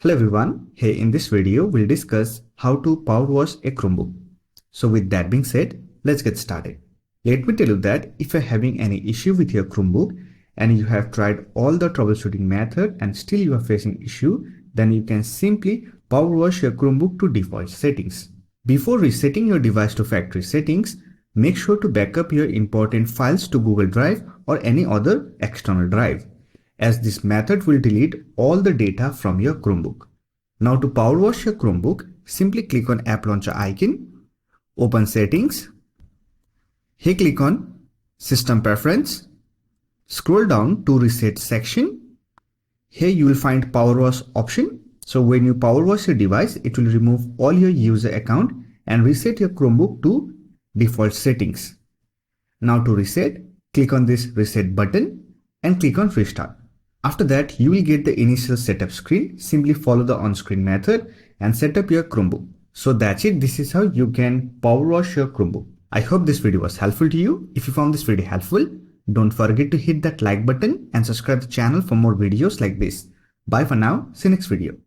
Hello everyone, here in this video we'll discuss how to power wash a Chromebook. So with that being said, let's get started. Let me tell you that if you're having any issue with your Chromebook and you have tried all the troubleshooting method and still you are facing issue, then you can simply power wash your Chromebook to default settings. Before resetting your device to factory settings, make sure to backup your important files to Google Drive or any other external drive, as this method will delete all the data from your Chromebook. Now to power wash your Chromebook, simply click on App Launcher icon, open Settings. Here click on System Preference, scroll down to Reset section. Here you will find Power Wash option. So when you power wash your device, it will remove all your user account and reset your Chromebook to default settings. Now to reset, click on this Reset button and click on Restart. After that, you will get the initial setup screen. Simply follow the on-screen method and set up your Chromebook. So that's it. This is how you can power wash your Chromebook. I hope this video was helpful to you. If you found this video helpful, don't forget to hit that like button and subscribe to the channel for more videos like this. Bye for now. See you next video.